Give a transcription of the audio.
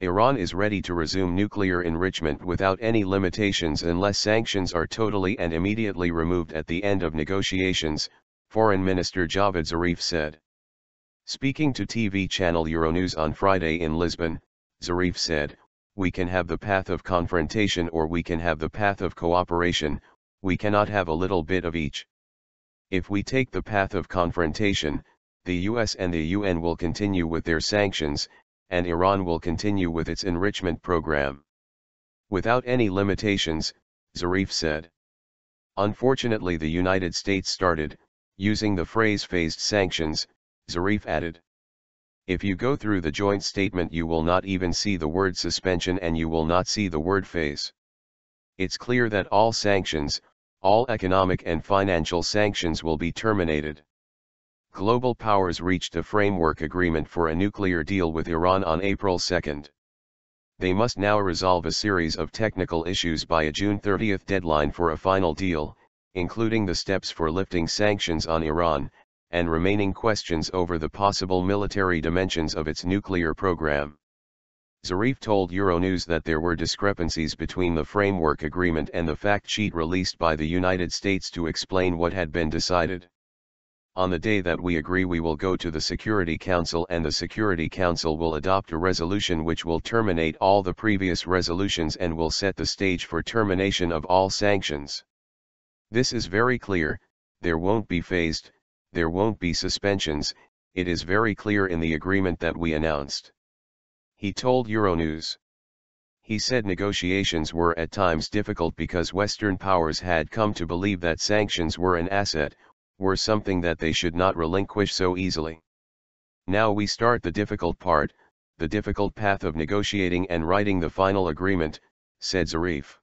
Iran is ready to resume nuclear enrichment without any limitations unless sanctions are totally and immediately removed at the end of negotiations, Foreign Minister Javad Zarif said. Speaking to TV channel Euronews on Friday in Lisbon, Zarif said, "We can have the path of confrontation or we can have the path of cooperation, we cannot have a little bit of each. If we take the path of confrontation, the US and the UN will continue with their sanctions, and Iran will continue with its enrichment program. Without any limitations," Zarif said. Unfortunately, the United States started, using the phrase phased sanctions, Zarif added. If you go through the joint statement, you will not even see the word suspension and you will not see the word phase. It's clear that all sanctions, all economic and financial sanctions will be terminated. Global powers reached a framework agreement for a nuclear deal with Iran on April 2. They must now resolve a series of technical issues by a June 30 deadline for a final deal, including the steps for lifting sanctions on Iran, and remaining questions over the possible military dimensions of its nuclear program. Zarif told Euronews that there were discrepancies between the framework agreement and the fact sheet released by the United States to explain what had been decided. On the day that we agree, we will go to the Security Council and the Security Council will adopt a resolution which will terminate all the previous resolutions and will set the stage for termination of all sanctions. This is very clear, there won't be phased, there won't be suspensions, it is very clear in the agreement that we announced. He told Euronews. He said negotiations were at times difficult because Western powers had come to believe that sanctions were an asset, were something that they should not relinquish so easily. Now we start the difficult part, the difficult path of negotiating and writing the final agreement, said Zarif.